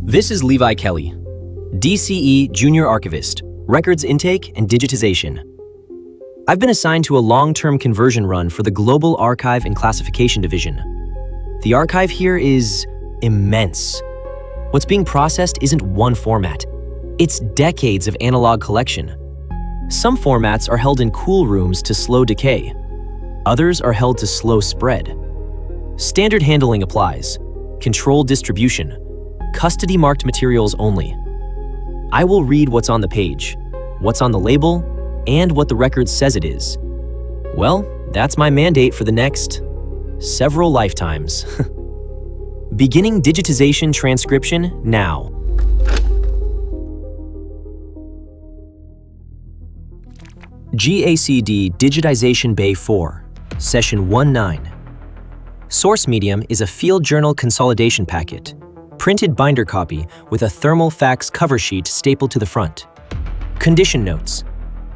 This is Levi Kelly, DCE Junior Archivist, Records Intake and Digitization. I've been assigned to a long-term conversion run for the Global Archive and Classification Division. The archive here is immense. What's being processed isn't one format. It's decades of analog collection. Some formats are held in cool rooms to slow decay. Others are held to slow spread. Standard handling applies. Controlled distribution. Custody-marked materials only. I will read what's on the page, what's on the label, and what the record says it is. Well, that's my mandate for the next several lifetimes. Beginning digitization transcription now. GACD Digitization Bay 4, Session 19. Source medium is a Field Journal Consolidation packet. Printed binder copy with a thermal fax cover sheet stapled to the front. Condition notes: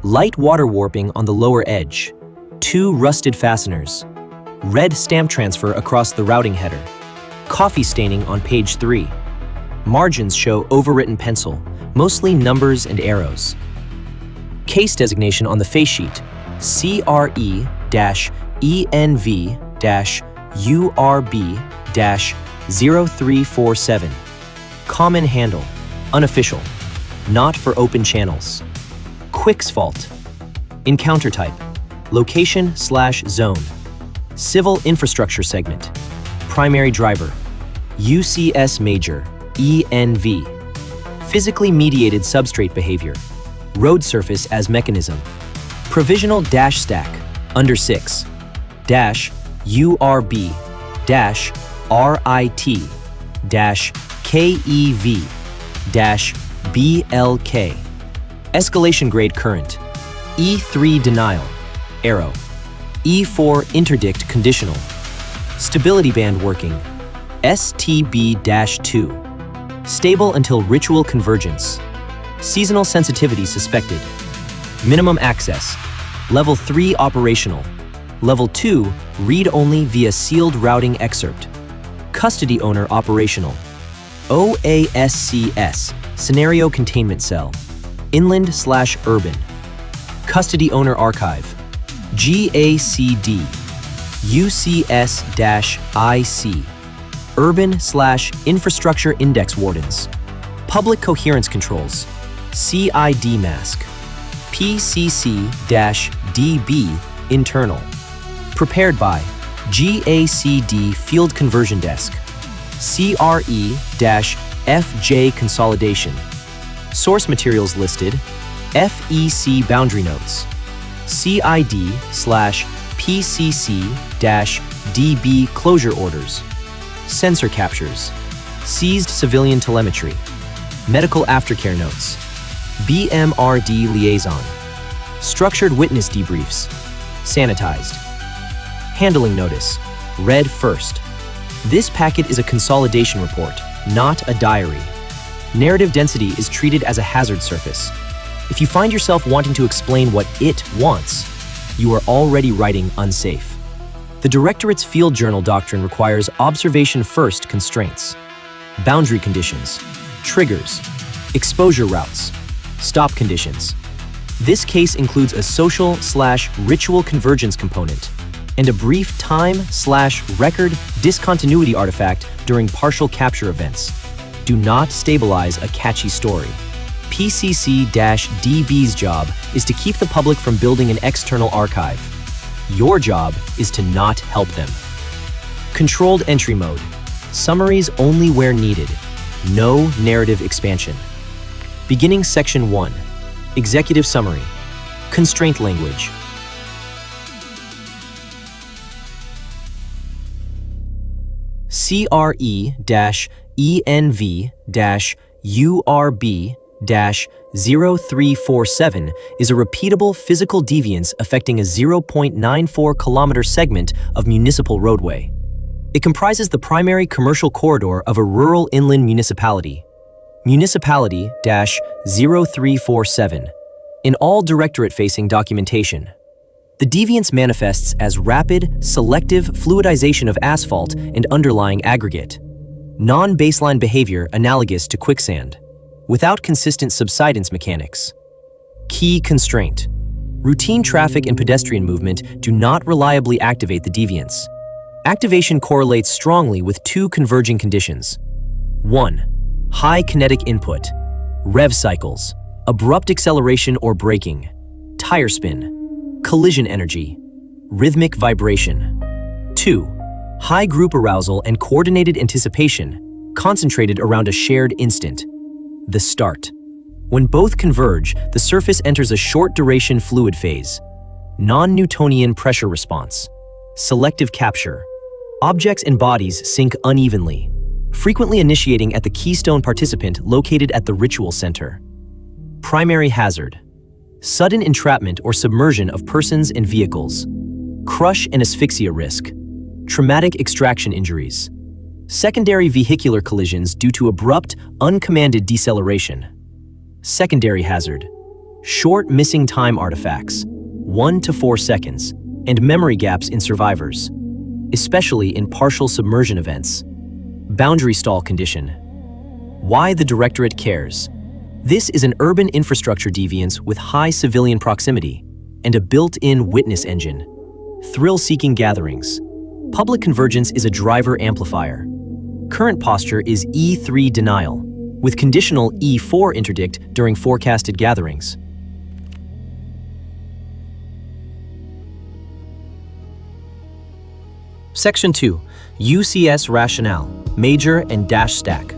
light water warping on the lower edge, 2 rusted fasteners, red stamp transfer across the routing header, coffee staining on page 3. Margins show overwritten pencil, mostly numbers and arrows. Case designation on the face sheet: CRE-ENV-URB-0347. Common handle, unofficial, not for open channels. Quicksphalt. Encounter type: location/zone. Civil infrastructure segment. Primary driver: UCS major, ENV. Physically mediated substrate behavior. Road surface as mechanism. Provisional dash stack, under 6. Dash URB dash RIT dash KEV dash BLK. Escalation grade current. E3 denial, arrow. E4 interdict conditional. Stability band working. STB-2. Stable until ritual convergence. Seasonal sensitivity suspected. Minimum access. Level 3 operational. Level 2 read-only via sealed routing excerpt. Custody owner operational. OASCS scenario containment cell. Inland/urban. Custody owner archive. GACD UCS-IC. Urban/infrastructure index wardens. Public coherence controls. CID mask. PCC-DB internal. Prepared by GACD Field Conversion Desk. CRE-FJ Consolidation. Source materials listed. FEC boundary notes. CID/PCC-DB closure orders. Sensor captures. Seized civilian telemetry. Medical aftercare notes. BMRD liaison. Structured witness debriefs. Sanitized. Handling notice. Read first. This packet is a consolidation report, not a diary. Narrative density is treated as a hazard surface. If you find yourself wanting to explain what it wants, you are already writing unsafe. The Directorate's Field Journal doctrine requires observation-first constraints. Boundary conditions. Triggers. Exposure routes. Stop conditions. This case includes a social/ritual convergence component and a brief time/record discontinuity artifact during partial capture events. Do not stabilize a catchy story. PCC-DB's job is to keep the public from building an external archive. Your job is to not help them. Controlled entry mode. Summaries only where needed. No narrative expansion. Beginning Section 1. Executive Summary. Constraint language. CRE-ENV-URB-0347 is a repeatable physical deviance affecting a 0.94 kilometer segment of municipal roadway. It comprises the primary commercial corridor of a rural inland municipality. Municipality-0347. In all Directorate-facing documentation. The deviance manifests as rapid, selective fluidization of asphalt and underlying aggregate. Non-baseline behavior analogous to quicksand, without consistent subsidence mechanics. Key constraint: routine traffic and pedestrian movement do not reliably activate the deviance. Activation correlates strongly with two converging conditions. 1. High kinetic input, rev cycles, abrupt acceleration or braking, tire spin, collision energy, rhythmic vibration. 2. High group arousal and coordinated anticipation, concentrated around a shared instant, the start. When both converge, the surface enters a short-duration fluid phase, non-Newtonian pressure response, selective capture. Objects and bodies sink unevenly, frequently initiating at the keystone participant located at the ritual center. Primary hazard: sudden entrapment or submersion of persons and vehicles, crush and asphyxia risk, traumatic extraction injuries, secondary vehicular collisions due to abrupt, uncommanded deceleration. Secondary hazard: short missing time artifacts, 1 to 4 seconds, and memory gaps in survivors, especially in partial submersion events. Boundary stall condition. Why the Directorate cares. This is an urban infrastructure deviance with high civilian proximity and a built-in witness engine. Thrill-seeking gatherings. Public convergence is a driver amplifier. Current posture is E3 denial, with conditional E4 interdict during forecasted gatherings. Section 2. UCS Rationale, Major and Dash Stack.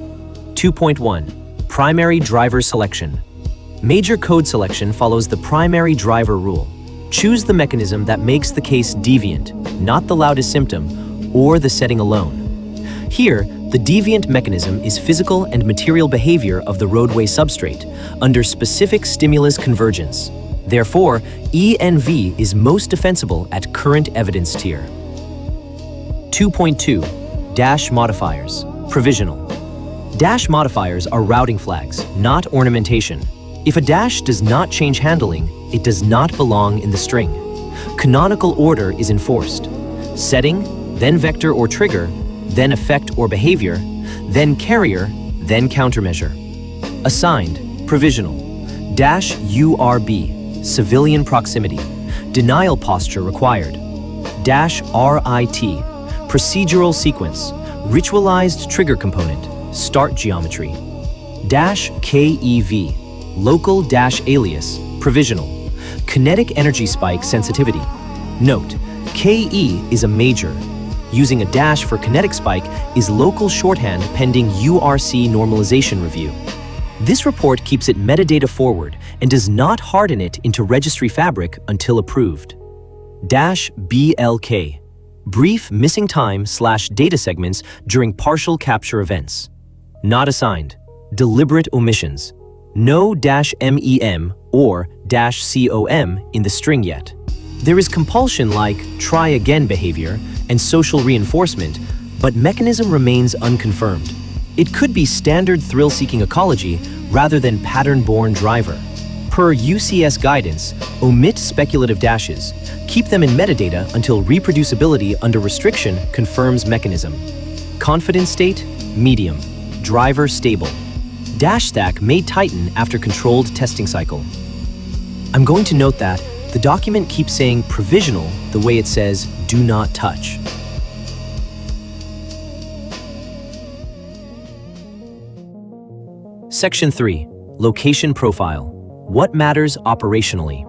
2.1. Primary Driver Selection. Major code selection follows the primary driver rule. Choose the mechanism that makes the case deviant, not the loudest symptom, or the setting alone. Here, the deviant mechanism is physical and material behavior of the roadway substrate under specific stimulus convergence. Therefore, ENV is most defensible at current evidence tier. 2.2. Dash modifiers, provisional. Dash modifiers are routing flags, not ornamentation. If a dash does not change handling, it does not belong in the string. Canonical order is enforced. Setting, then vector or trigger, then effect or behavior, then carrier, then countermeasure. Assigned, provisional. Dash URB, civilian proximity. Denial posture required. Dash RIT, procedural sequence, ritualized trigger component, start geometry. Dash KEV, local dash alias, provisional, kinetic energy spike sensitivity. Note, KE is a major. Using a dash for kinetic spike is local shorthand pending URC normalization review. This report keeps it metadata forward and does not harden it into registry fabric until approved. Dash BLK, brief missing time/data segments during partial capture events. Not assigned, deliberate omissions. No dash MEM or dash COM in the string yet. There is compulsion like try again behavior and social reinforcement, but mechanism remains unconfirmed. It could be standard thrill-seeking ecology rather than pattern-born driver. Per UCS guidance, omit speculative dashes. Keep them in metadata until reproducibility under restriction confirms mechanism. Confidence state, medium. Driver stable. Dash stack may tighten after controlled testing cycle. I'm going to note that the document keeps saying provisional the way it says do not touch. Section 3. Location Profile. What matters operationally?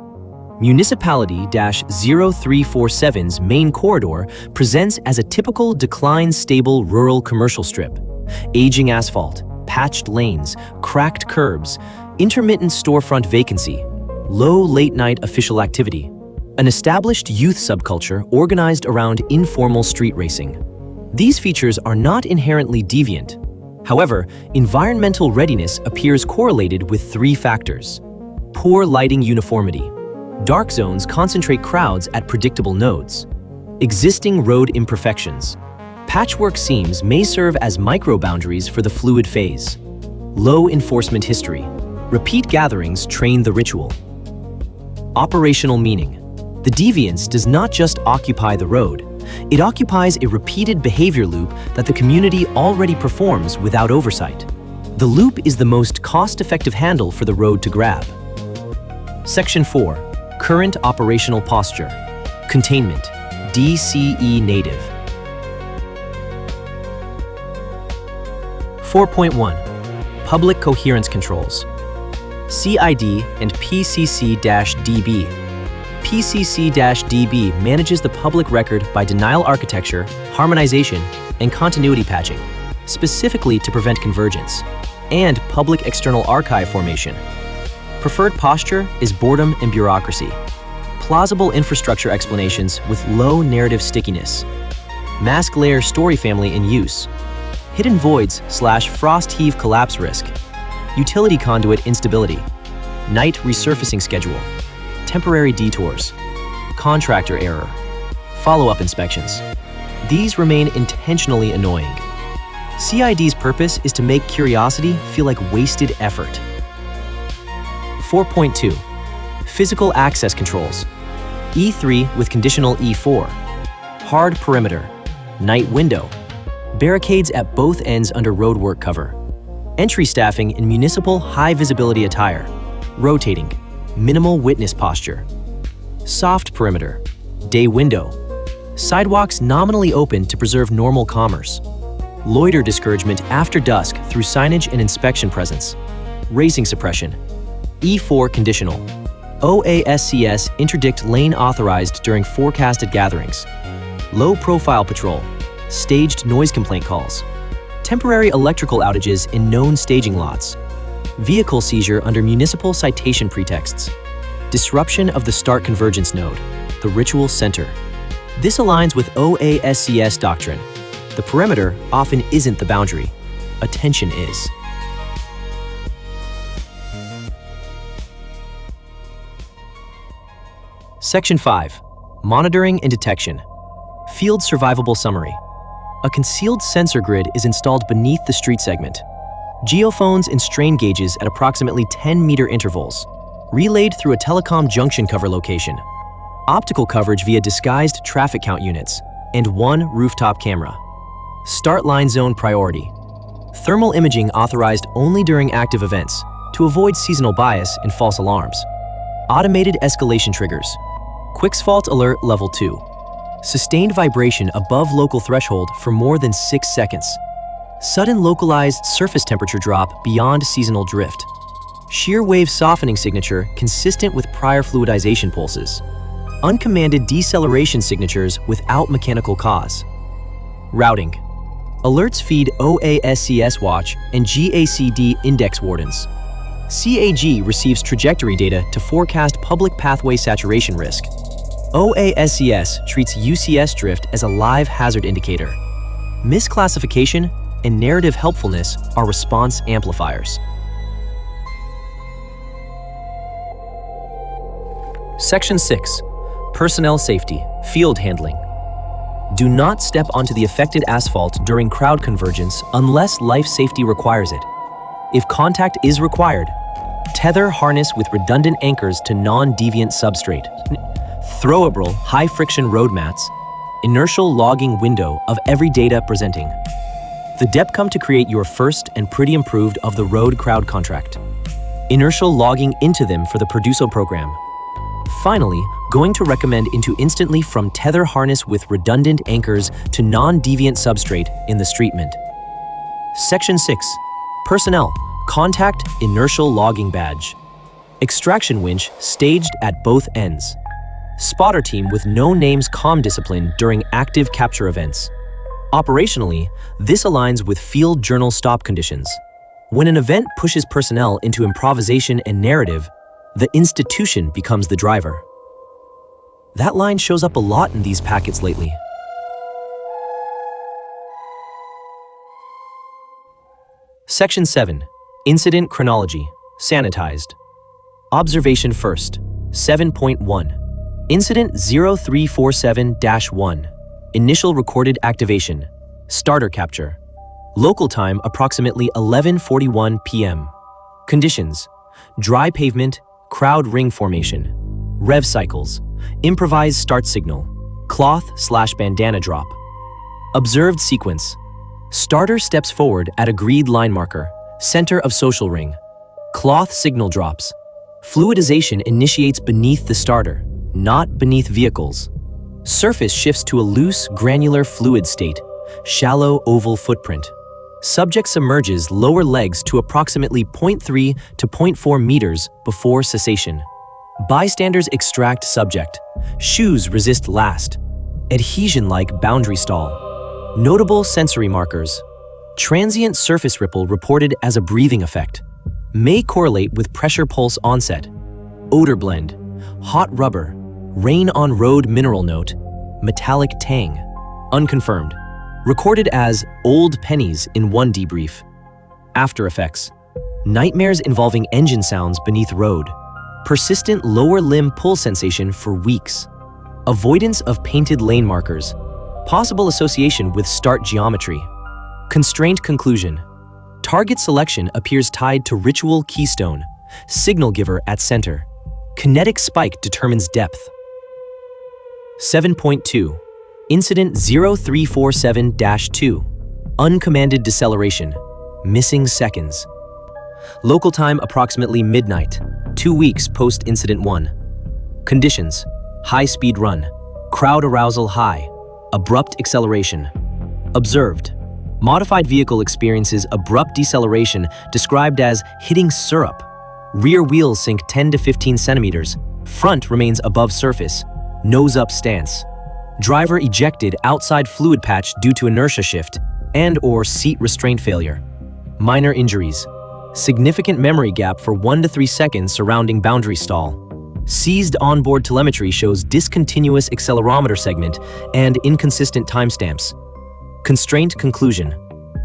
Municipality-0347's main corridor presents as a typical decline-stable rural commercial strip. Aging asphalt, patched lanes, cracked curbs, intermittent storefront vacancy, low late-night official activity, an established youth subculture organized around informal street racing. These features are not inherently deviant. However, environmental readiness appears correlated with 3 factors. Poor lighting uniformity. Dark zones concentrate crowds at predictable nodes. Existing road imperfections. Patchwork seams may serve as micro-boundaries for the fluid phase. Low enforcement history. Repeat gatherings train the ritual. Operational meaning. The deviance does not just occupy the road, It occupies a repeated behavior loop that the community already performs without oversight. The loop is the most cost-effective handle for the road to grab. Section 4. Current operational posture. Containment. DCE native. 4.1. Public coherence controls. CID and PCC-DB. PCC-DB manages the public record by denial architecture, harmonization, and continuity patching, specifically to prevent convergence, and public external archive formation. Preferred posture is boredom and bureaucracy. Plausible infrastructure explanations with low narrative stickiness. Mask layer story family in use. Hidden voids / frost heave collapse risk. Utility conduit instability. Night resurfacing schedule. Temporary detours. Contractor error. Follow-up inspections. These remain intentionally annoying. CID's purpose is to make curiosity feel like wasted effort. 4.2. Physical access controls. E3 with conditional E4. Hard perimeter. Night window. Barricades at both ends under roadwork cover. Entry staffing in municipal high-visibility attire. Rotating. Minimal witness posture. Soft perimeter. Day window. Sidewalks nominally open to preserve normal commerce. Loiter discouragement after dusk through signage and inspection presence. Racing suppression. E4 conditional. OASCS interdict lane authorized during forecasted gatherings. Low profile patrol. Staged noise complaint calls. Temporary electrical outages in known staging lots. Vehicle seizure under municipal citation pretexts. Disruption of the start convergence node, the ritual center. This aligns with OASCS doctrine. The perimeter often isn't the boundary. Attention is. Section 5. Monitoring and detection. Field survivable summary. A concealed sensor grid is installed beneath the street segment. Geophones and strain gauges at approximately 10-meter intervals, relayed through a telecom junction cover location. Optical coverage via disguised traffic count units, and one rooftop camera. Start line zone priority. Thermal imaging authorized only during active events to avoid seasonal bias and false alarms. Automated escalation triggers. Quicksphalt alert level 2. Sustained vibration above local threshold for more than 6 seconds. Sudden localized surface temperature drop beyond seasonal drift. Shear wave softening signature consistent with prior fluidization pulses. Uncommanded deceleration signatures without mechanical cause. Routing. Alerts feed OASCS watch and GACD index wardens. CAG receives trajectory data to forecast public pathway saturation risk. OASCS treats UCS drift as a live hazard indicator. Misclassification and narrative helpfulness are response amplifiers. Section 6. Personnel safety, field handling. Do not step onto the affected asphalt during crowd convergence unless life safety requires it. If contact is required, tether harness with redundant anchors to non-deviant substrate. Throwable high-friction road mats. Inertial logging window of every data presenting. The dep come to create your first and pretty improved of the road crowd contract. Inertial logging into them for the Produso program. Finally, going to recommend into instantly from tether harness with redundant anchors to non-deviant substrate in the streetment. Section 6. Personnel. Contact inertial logging badge. Extraction winch staged at both ends. Spotter team with no names comm discipline during active capture events. Operationally, this aligns with Field Journal stop conditions. When an event pushes personnel into improvisation and narrative, the institution becomes the driver. That line shows up a lot in these packets lately. Section 7. Incident chronology. Sanitized. Observation first. 7.1. Incident 0347-1. Initial recorded activation. Starter capture. Local time approximately 11:41 p.m. Conditions: dry pavement, crowd ring formation. Rev cycles. Improvised start signal. cloth/bandana drop. Observed sequence. Starter steps forward at agreed line marker, center of social ring. Cloth signal drops. Fluidization initiates beneath the starter, not beneath vehicles. Surface shifts to a loose, granular fluid state, shallow oval footprint. Subject submerges lower legs to approximately 0.3 to 0.4 meters before cessation. Bystanders extract subject. Shoes resist last. Adhesion-like boundary stall. Notable sensory markers. Transient surface ripple reported as a breathing effect. May correlate with pressure pulse onset. Odor blend. Hot rubber. Rain on road mineral note. Metallic tang. Unconfirmed. Recorded as old pennies in one debrief. After effects. Nightmares involving engine sounds beneath road. Persistent lower limb pull sensation for weeks. Avoidance of painted lane markers. Possible association with start geometry. Constraint conclusion. Target selection appears tied to ritual keystone. Signal giver at center. Kinetic spike determines depth. 7.2. Incident 0347-2. Uncommanded deceleration. Missing seconds. Local time approximately midnight, 2 weeks post-incident 1. Conditions: high-speed run, crowd arousal high, abrupt acceleration. Observed: modified vehicle experiences abrupt deceleration described as hitting syrup. Rear wheels sink 10 to 15 centimeters, front remains above surface, nose-up stance. Driver ejected outside fluid patch due to inertia shift and/or seat restraint failure. Minor injuries. Significant memory gap for 1 to 3 seconds surrounding boundary stall. Seized onboard telemetry shows discontinuous accelerometer segment and inconsistent timestamps. Constraint conclusion.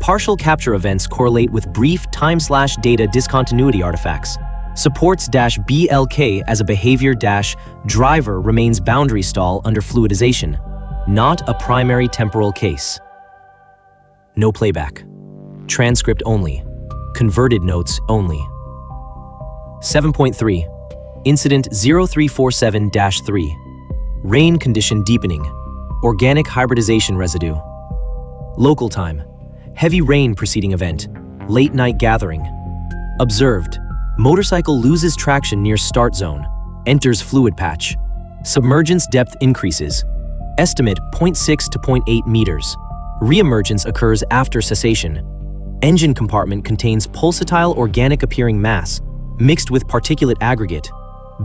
Partial capture events correlate with brief time/data discontinuity artifacts. Supports-BLK as a behavior-driver remains boundary stall under fluidization, not a primary temporal case. No playback. Transcript only. Converted notes only. 7.3. Incident 0347-3. Rain condition deepening. Organic hybridization residue. Local time. Heavy rain preceding event. Late night gathering. Observed: motorcycle loses traction near start zone. Enters fluid patch. Submergence depth increases. Estimate 0.6 to 0.8 meters. Reemergence occurs after cessation. Engine compartment contains pulsatile organic appearing mass, mixed with particulate aggregate.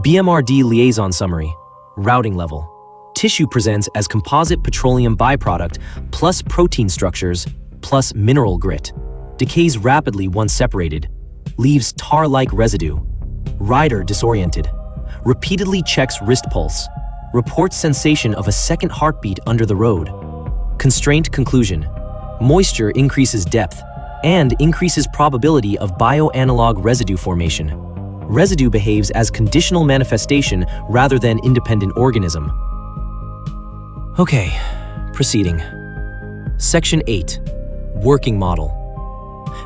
BMRD liaison summary. Routing level. Tissue presents as composite petroleum byproduct plus protein structures plus mineral grit. Decays rapidly once separated. Leaves tar-like residue. Rider disoriented. Repeatedly checks wrist pulse. Reports sensation of a second heartbeat under the road. Constraint conclusion. Moisture increases depth and increases probability of bioanalog residue formation. Residue behaves as conditional manifestation rather than independent organism. Okay, proceeding. Section 8. Working model.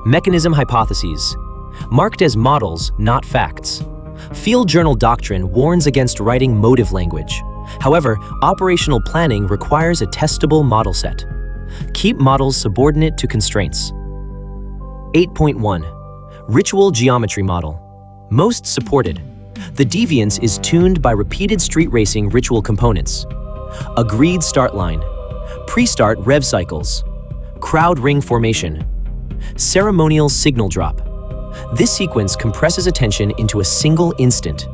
Mechanism hypotheses. Marked as models, not facts. Field Journal doctrine warns against writing motive language. However, operational planning requires a testable model set. Keep models subordinate to constraints. 8.1. Ritual geometry model. Most supported. The deviance is tuned by repeated street racing ritual components. Agreed start line. Pre-start rev cycles. Crowd ring formation. Ceremonial signal drop. This sequence compresses attention into a single instant.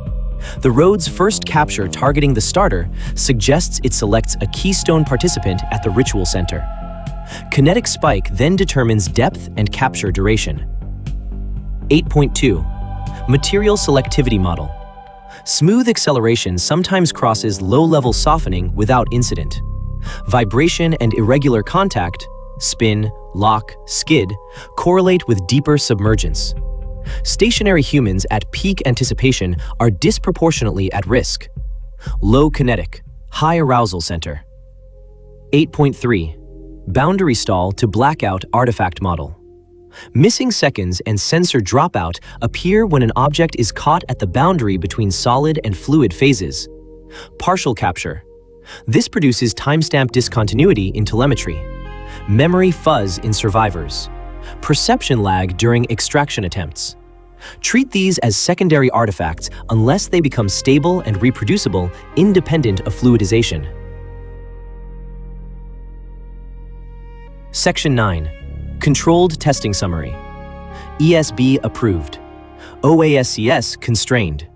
The road's first capture targeting the starter suggests it selects a keystone participant at the ritual center. Kinetic spike then determines depth and capture duration. 8.2. Material selectivity model. Smooth acceleration sometimes crosses low-level softening without incident. Vibration and irregular contact, spin, lock, skid, correlate with deeper submergence. Stationary humans at peak anticipation are disproportionately at risk. Low kinetic, high arousal center. 8.3. Boundary stall to blackout artifact model. Missing seconds and sensor dropout appear when an object is caught at the boundary between solid and fluid phases. Partial capture. This produces timestamp discontinuity in telemetry, memory fuzz in survivors, perception lag during extraction attempts. Treat these as secondary artifacts unless they become stable and reproducible independent of fluidization. Section 9. Controlled Testing Summary. ESB approved. OASCS constrained.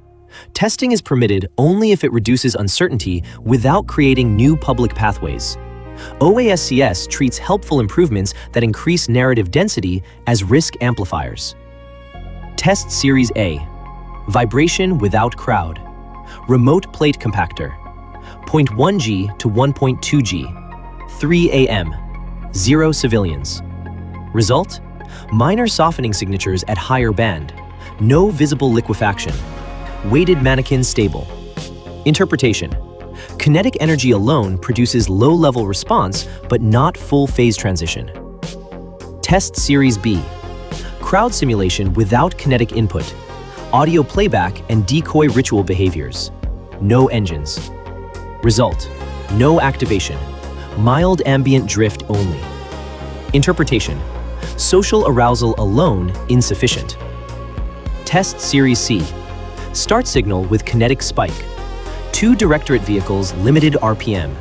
Testing is permitted only if it reduces uncertainty without creating new public pathways. OASCS treats helpful improvements that increase narrative density as risk amplifiers. Test Series A. Vibration without crowd. Remote plate compactor. 0.1G to 1.2G. 3 AM. 0 civilians. Result? Minor softening signatures at higher band. No visible liquefaction. Weighted mannequin stable. Interpretation. Kinetic energy alone produces low-level response, but not full phase transition. Test Series B. Crowd simulation without kinetic input. Audio playback and decoy ritual behaviors. No engines. Result. No activation. Mild ambient drift only. Interpretation. Social arousal alone insufficient. Test Series C. Start signal with kinetic spike. 2 Directorate vehicles limited RPM.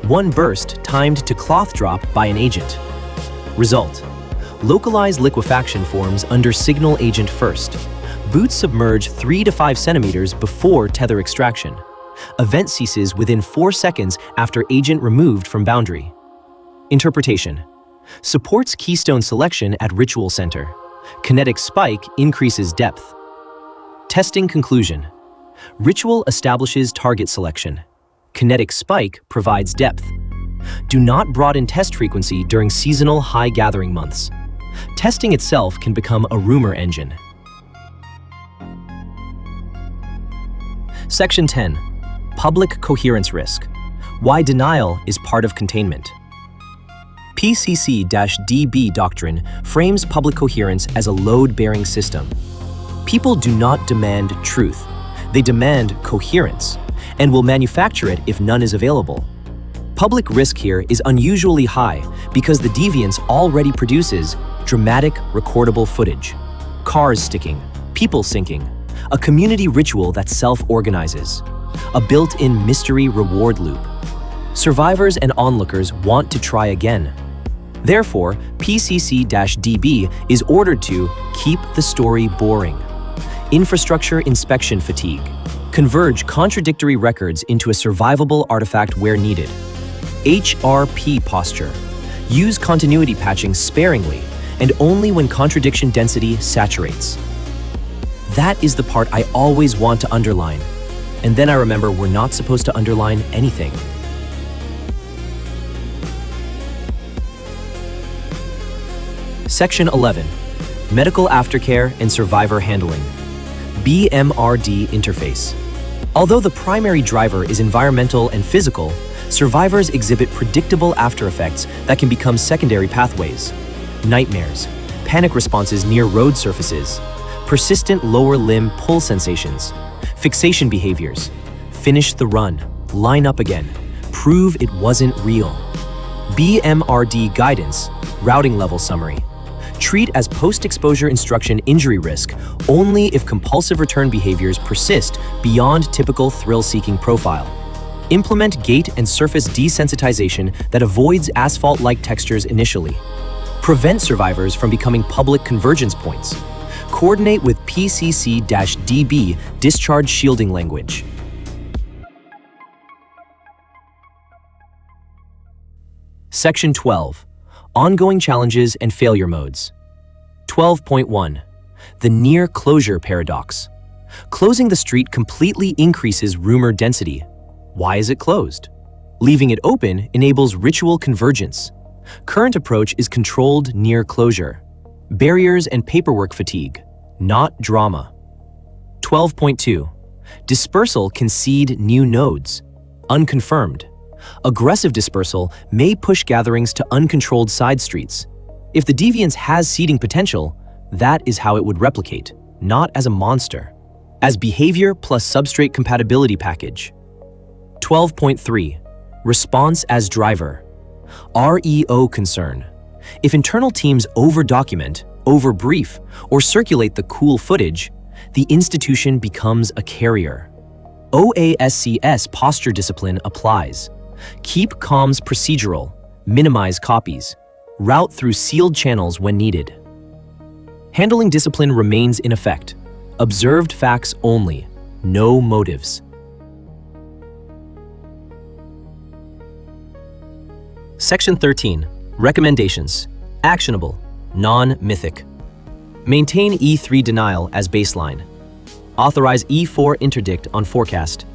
1 burst timed to cloth drop by an agent. Result. Localized liquefaction forms under signal agent first. Boots submerge 3 to 5 centimeters before tether extraction. Event ceases within 4 seconds after agent removed from boundary. Interpretation. Supports keystone selection at ritual center. Kinetic spike increases depth. Testing conclusion. Ritual establishes target selection. Kinetic spike provides depth. Do not broaden test frequency during seasonal high gathering months. Testing itself can become a rumor engine. Section 10. Public coherence risk. Why denial is part of containment. PCC-DB doctrine frames public coherence as a load-bearing system. People do not demand truth. They demand coherence, and will manufacture it if none is available. Public risk here is unusually high because the deviance already produces dramatic, recordable footage. Cars sticking, people sinking, a community ritual that self-organizes, a built-in mystery reward loop. Survivors and onlookers want to try again. Therefore, PCC-DB is ordered to keep the story boring. Infrastructure inspection fatigue. Converge contradictory records into a survivable artifact where needed. HRP posture. Use continuity patching sparingly and only when contradiction density saturates. That is the part I always want to underline. And then I remember we're not supposed to underline anything. Section 11. Medical aftercare and survivor handling. BMRD interface. Although the primary driver is environmental and physical, survivors exhibit predictable aftereffects that can become secondary pathways. Nightmares, panic responses near road surfaces, persistent lower limb pull sensations, fixation behaviors, finish the run, line up again, prove it wasn't real. BMRD guidance, routing level summary. Treat as post-exposure instruction injury risk only if compulsive return behaviors persist beyond typical thrill-seeking profile. Implement gate and surface desensitization that avoids asphalt-like textures initially. Prevent survivors from becoming public convergence points. Coordinate with PCC-DB discharge shielding language. Section 12. Ongoing challenges and failure modes. 12.1. The near closure paradox. Closing the street completely increases rumor density. Why is it closed? Leaving it open enables ritual convergence. Current approach is controlled near closure. Barriers and paperwork fatigue, not drama. 12.2. Dispersal can seed new nodes. Unconfirmed. Aggressive dispersal may push gatherings to uncontrolled side streets. If the deviance has seeding potential, that is how it would replicate, not as a monster. As behavior plus substrate compatibility package. 12.3. Response as driver. REO concern. If internal teams over-document, over-brief, or circulate the cool footage, the institution becomes a carrier. OASCS posture discipline applies. Keep comms procedural, minimize copies, route through sealed channels when needed. Handling discipline remains in effect. Observed facts only, no motives. Section 13. Recommendations. Actionable, non-mythic. Maintain E3 denial as baseline. Authorize E4 interdict on forecast.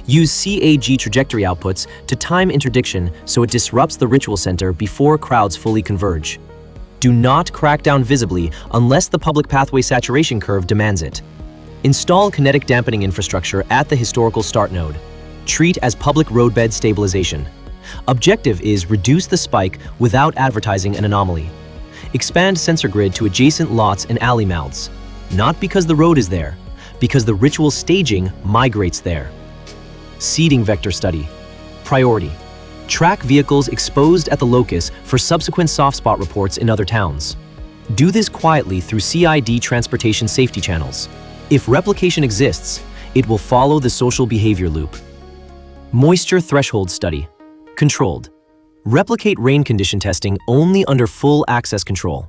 Use CAG trajectory outputs to time interdiction so it disrupts the ritual center before crowds fully converge. Do not crack down visibly unless the public pathway saturation curve demands it. Install kinetic dampening infrastructure at the historical start node. Treat as public roadbed stabilization. Objective is reduce the spike without advertising an anomaly. Expand sensor grid to adjacent lots and alley mouths. Not because the road is there, because the ritual staging migrates there. Seeding vector study. Priority. Track vehicles exposed at the locus for subsequent soft spot reports in other towns. Do this quietly through CID transportation safety channels. If replication exists, it will follow the social behavior loop. Moisture threshold study. Controlled. Replicate rain condition testing only under full access control.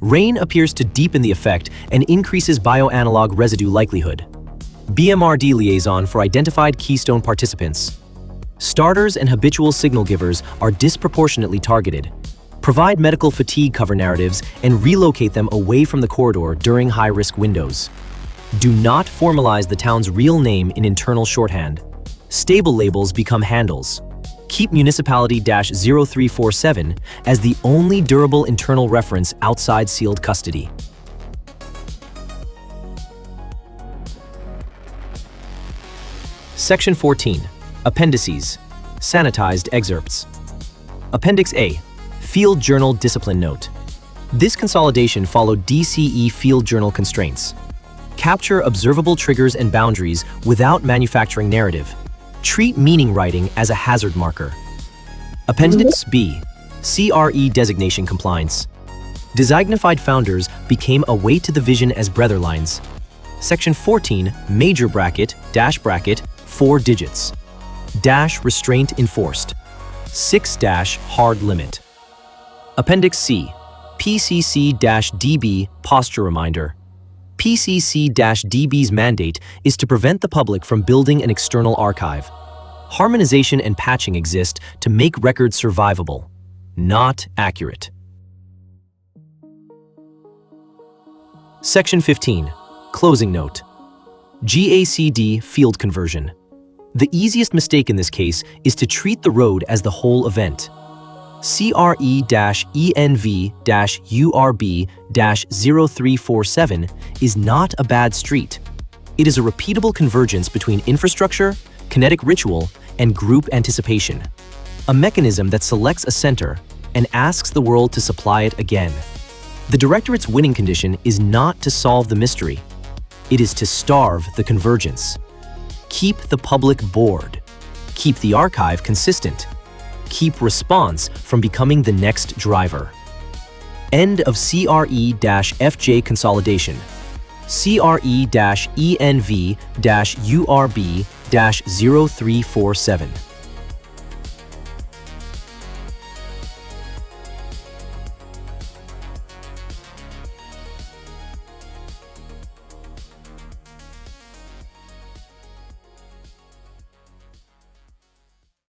Rain appears to deepen the effect and increases bioanalog residue likelihood. BMRD liaison for identified keystone participants. Starters and habitual signal givers are disproportionately targeted. Provide medical fatigue cover narratives and relocate them away from the corridor during high-risk windows. Do not formalize the town's real name in internal shorthand. Stable labels become handles. Keep municipality-0347 as the only durable internal reference outside sealed custody. Section 14. Appendices. Sanitized excerpts. Appendix A. Field Journal Discipline Note. This consolidation followed DCE Field Journal constraints. Capture observable triggers and boundaries without manufacturing narrative. Treat meaning writing as a hazard marker. Appendix B. CRE designation compliance. Designified founders became a weight to the vision as breatherlines. Section 14, major bracket, dash bracket, 4 digits. Dash restraint enforced. 6 dash hard limit. Appendix C. PCC-DB posture reminder. PCC-DB's mandate is to prevent the public from building an external archive. Harmonization and patching exist to make records survivable, not accurate. Section 15. Closing note. GACD field conversion. The easiest mistake in this case is to treat the road as the whole event. CRE-ENV-URB-0347 is not a bad street. It is a repeatable convergence between infrastructure, kinetic ritual, and group anticipation. A mechanism that selects a center and asks the world to supply it again. The Directorate's winning condition is not to solve the mystery. It is to starve the convergence. Keep the public bored. Keep the archive consistent. Keep response from becoming the next driver. End of CRE-FJ consolidation. CRE-ENV-URB-0347.